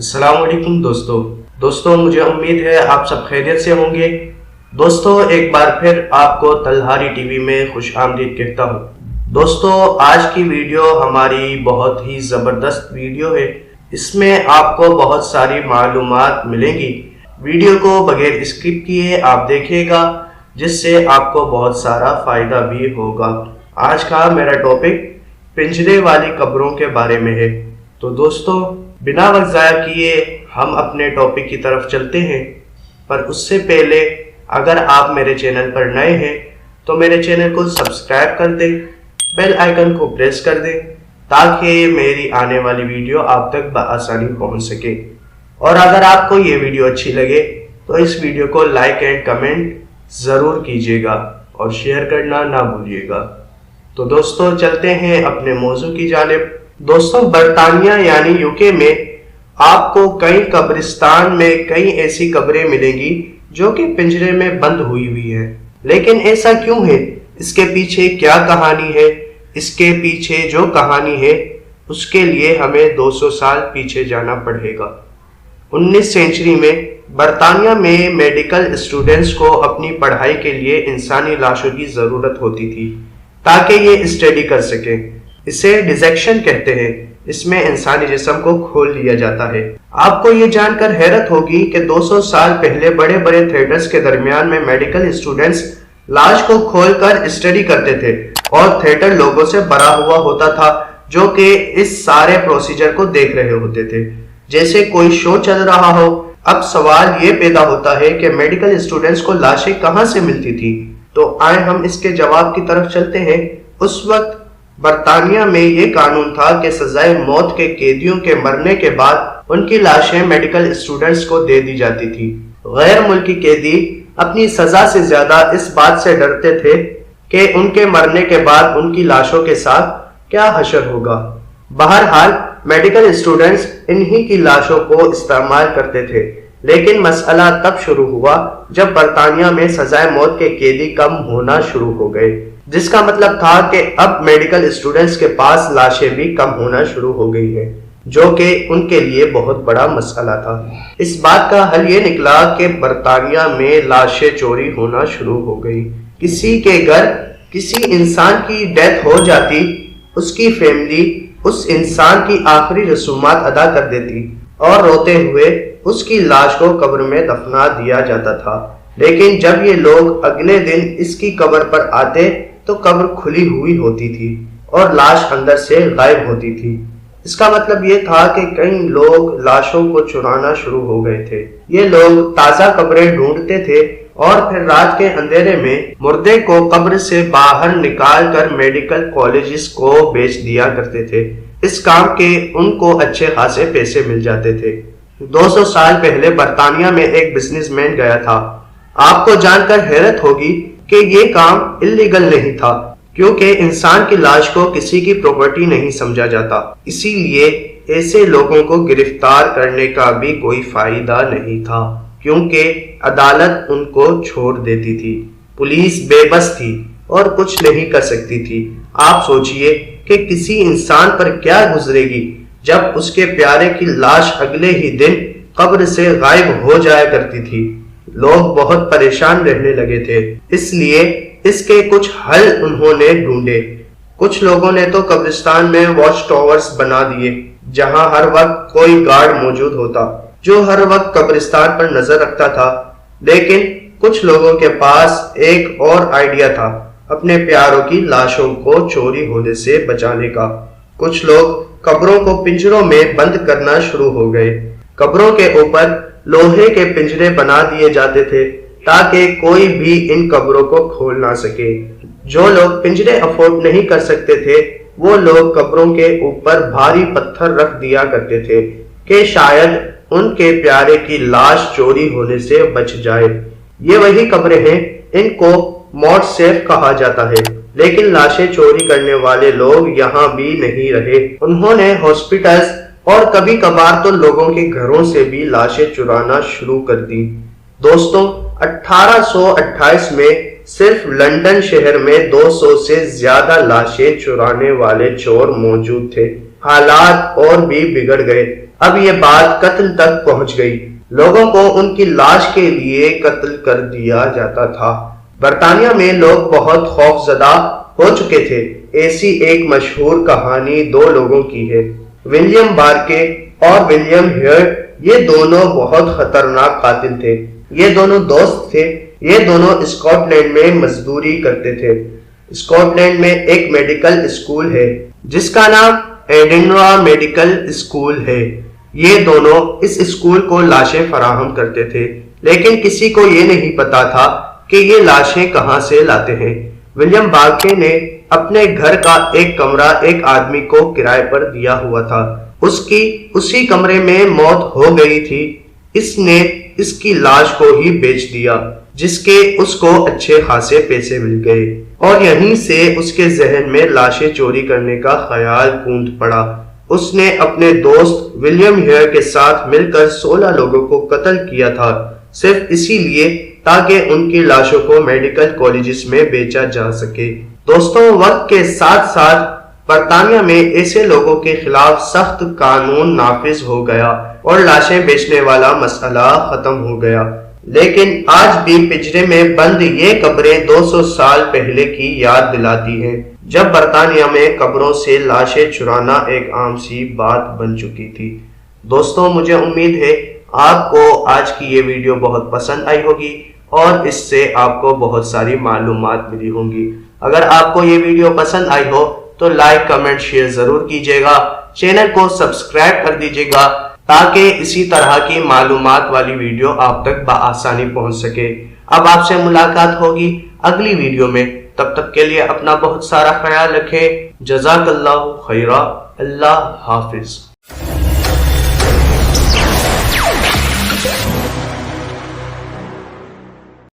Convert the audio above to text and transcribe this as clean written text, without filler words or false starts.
السلام علیکم دوستوں مجھے امید ہے آپ سب خیریت سے ہوں گے۔ دوستوں ایک بار پھر آپ کو تلہاری ٹی وی میں خوش آمدید کہتا ہوں۔ دوستوں آج کی ویڈیو ہماری بہت ہی زبردست ویڈیو ہے۔ اس میں آپ کو بہت ساری معلومات ملیں گی۔ ویڈیو کو بغیر اسکپ کیے آپ دیکھیے گا، جس سے آپ کو بہت سارا فائدہ بھی ہوگا۔ آج کا میرا ٹاپک پنجرے والی قبروں کے بارے میں ہے۔ تو دوستوں بنا وقت ضائع کیے ہم اپنے ٹاپک کی طرف چلتے ہیں، پر اس سے پہلے اگر آپ میرے چینل پر نئے ہیں تو میرے چینل کو سبسکرائب کر دیں، بیل آئیکن کو پریس کر دیں تاکہ میری آنے والی ویڈیو آپ تک بآسانی پہنچ سکے۔ اور اگر آپ کو یہ ویڈیو اچھی لگے تو اس ویڈیو کو لائک اینڈ کمنٹ ضرور کیجیے گا اور شیئر کرنا نہ بھولیے گا۔ تو دوستوں چلتے ہیں اپنے موضوع کی جانب۔ دوستوں برطانیہ یعنی یوکے میں آپ کو کئی قبرستان میں کئی ایسی قبریں ملیں گی جو کہ پنجرے میں بند ہوئی ہیں۔ لیکن ایسا کیوں ہے؟ اس کے پیچھے کیا کہانی ہے؟ اس کے پیچھے جو کہانی ہے اس کے لیے ہمیں 200 سال پیچھے جانا پڑے گا۔ 19 سینچری میں برطانیہ میں میڈیکل اسٹوڈنٹس کو اپنی پڑھائی کے لیے انسانی لاشوں کی ضرورت ہوتی تھی تاکہ یہ اسٹڈی کر سکیں۔ اسے ڈسیکشن کہتے ہیں۔ اس میں انسانی جسم کو کھول لیا جاتا ہے۔ آپ کو یہ جان کر حیرت ہوگی کہ 200 سال پہلے بڑے بڑے تھیٹرز کے درمیان میں میڈیکل اسٹوڈنٹس لاش کو کھول کر اسٹڈی کرتے تھے، اور تھیٹر لوگوں سے بھرا ہوا ہوتا تھا جو کہ اس سارے پروسیجر کو دیکھ رہے ہوتے تھے جیسے کوئی شو چل رہا ہو۔ اب سوال یہ پیدا ہوتا ہے کہ میڈیکل اسٹوڈنٹس کو لاشیں کہاں سے ملتی تھی؟ تو آئے ہم اس کے جواب کی طرف چلتے ہیں۔ اس وقت برطانیہ میں یہ قانون تھا کہ سزائے موت کے قیدیوں کے مرنے کے بعد ان کی لاشیں میڈیکل اسٹوڈنٹس کو دے دی جاتی تھی۔ غیر ملکی قیدی اپنی سزا سے زیادہ اس بات سے ڈرتے تھے کہ ان کے مرنے کے بعد ان کی لاشوں کے ساتھ کیا حشر ہوگا۔ بہرحال میڈیکل اسٹوڈنٹس انہی کی لاشوں کو استعمال کرتے تھے، لیکن مسئلہ تب شروع ہوا جب برطانیہ میں سزائے موت کے قیدی کم ہونا شروع ہو گئے، جس کا مطلب تھا کہ اب میڈیکل اسٹوڈنٹس کے پاس لاشیں بھی کم ہونا شروع ہو گئی ہیں، جو کہ ان کے لیے بہت بڑا مسئلہ تھا۔ اس بات کا حل یہ نکلا کہ برطانیہ میں لاشیں چوری ہونا شروع ہو گئی۔ کسی کے گھر کسی انسان کی ڈیتھ ہو جاتی، اس کی فیملی اس انسان کی آخری رسومات ادا کر دیتی اور روتے ہوئے اس کی لاش کو قبر میں دفنا دیا جاتا تھا۔ لیکن جب یہ لوگ اگلے دن اس کی قبر پر آتے تو قبر کھلی ہوئی ہوتی تھی اور لاش اندر سے غائب ہوتی تھی۔ اس کا مطلب یہ تھا کہ کئی لوگ لاشوں کو چرانا شروع ہو گئے تھے۔ یہ لوگ تازہ قبریں ڈھونڈتے تھے اور پھر رات کے اندھیرے میں مردے کو قبر سے باہر نکال کر میڈیکل کالجز کو بیچ دیا کرتے تھے۔ اس کام کے ان کو اچھے خاصے پیسے مل جاتے تھے۔ 200 سال پہلے برطانیہ میں ایک بزنس مین گیا تھا۔ آپ کو جان کر حیرت ہوگی کہ یہ کام اللیگل نہیں تھا، کیونکہ انسان کی لاش کو کسی کی پراپرٹی نہیں سمجھا جاتا، اسی لیے ایسے لوگوں کو گرفتار کرنے کا بھی کوئی فائدہ نہیں تھا، کیونکہ عدالت ان کو چھوڑ دیتی تھی۔ پولیس بے بس تھی اور کچھ نہیں کر سکتی تھی۔ آپ سوچئے کہ کسی انسان پر کیا گزرے گی جب اس کے پیارے کی لاش اگلے ہی دن قبر سے غائب ہو جایا کرتی تھی۔ لوگ بہت پریشان رہنے لگے تھے، اس لیے اس کے کچھ حل انہوں نے ڈھونڈے۔ کچھ لوگوں نے تو قبرستان میں واچ ٹاورز بنا دیے، جہاں ہر وقت کوئی گارڈ موجود ہوتا جو ہر وقت قبرستان پر نظر رکھتا تھا۔ لیکن کچھ لوگوں کے پاس ایک اور آئیڈیا تھا اپنے پیاروں کی لاشوں کو چوری ہونے سے بچانے کا۔ کچھ لوگ قبروں کو پنجروں میں بند کرنا شروع ہو گئے۔ قبروں کے اوپر لوہے کے پنجرے بنا دیے جاتے تھے تاکہ کوئی بھی ان قبروں کو کھول نہ سکے۔ جو لوگ پنجرے افورڈ نہیں کر سکتے تھے وہ لوگ قبروں کے اوپر بھاری پتھر رکھ دیا کرتے تھے کہ شاید ان کے پیارے کی لاش چوری ہونے سے بچ جائے۔ یہ وہی قبریں ہیں، ان کو موت سیف کہا جاتا ہے۔ لیکن لاشیں چوری کرنے والے لوگ یہاں بھی نہیں رہے۔ انہوں نے ہاسپٹلز اور کبھی کبھار تو لوگوں کے گھروں سے بھی لاشیں چرانا شروع کر دی۔ دوستوں 1828 میں صرف لندن شہر میں 200 سے زیادہ لاشیں چرانے والے چور موجود تھے۔ حالات اور بھی بگڑ گئے۔ اب یہ بات قتل تک پہنچ گئی، لوگوں کو ان کی لاش کے لیے قتل کر دیا جاتا تھا۔ برطانیہ میں لوگ بہت خوف زدہ ہو چکے تھے۔ ایسی ایک مشہور کہانی دو لوگوں کی ہے، ولیم بارکے اور ولیم ہیئر۔ یہ دونوں بہت خطرناک قاتل تھے۔ یہ دونوں دوست تھے۔ یہ دونوں اسکاٹ لینڈ میں مزدوری کرتے تھے۔ اسکاٹ لینڈ میں ایک میڈیکل اسکول ہے جس کا نام ایڈنبرا میڈیکل اسکول ہے۔ یہ دونوں اس اسکول کو لاشیں فراہم کرتے تھے، لیکن کسی کو یہ نہیں پتا تھا کہ یہ لاشیں کہاں سے لاتے ہیں۔ ولیم بارکے نے اپنے گھر کا ایک کمرہ ایک آدمی کو کرائے پر دیا ہوا تھا۔ اس کی اسی کمرے میں موت ہو گئی تھی۔ اس نے اس کی لاش کو ہی بیچ دیا، جس کے اس کو اچھے خاصے پیسے مل گئے، اور یہیں سے اس کے ذہن میں لاشیں چوری کرنے کا خیال پھونٹ پڑا۔ اس نے اپنے دوست ولیم ہیئر کے ساتھ مل کر 16 لوگوں کو قتل کیا تھا، صرف اسی لیے تاکہ ان کی لاشوں کو میڈیکل کالجز میں بیچا جا سکے۔ دوستوں، وقت کے ساتھ ساتھ برطانیہ میں ایسے لوگوں کے خلاف سخت قانون نافذ ہو گیا اور لاشیں بیچنے والا مسئلہ ختم ہو گیا، لیکن آج بھی پنجرے میں بند یہ قبریں 200 سال پہلے کی یاد دلاتی ہیں، جب برطانیہ میں قبروں سے لاشیں چرانا ایک عام سی بات بن چکی تھی۔ دوستوں، مجھے امید ہے آپ کو آج کی یہ ویڈیو بہت پسند آئی ہوگی اور اس سے آپ کو بہت ساری معلومات ملی ہوں گی۔ اگر آپ کو یہ ویڈیو پسند آئی ہو تو لائک، کمنٹ، شیئر ضرور کیجیے گا۔ چینل کو سبسکرائب کر دیجیے گا تاکہ اسی طرح کی معلومات والی ویڈیو آپ تک بآسانی پہنچ سکے۔ اب آپ سے ملاقات ہوگی اگلی ویڈیو میں، تب تک کے لیے اپنا بہت سارا خیال رکھیں۔ جزاک اللہ خیرہ۔ اللہ حافظ۔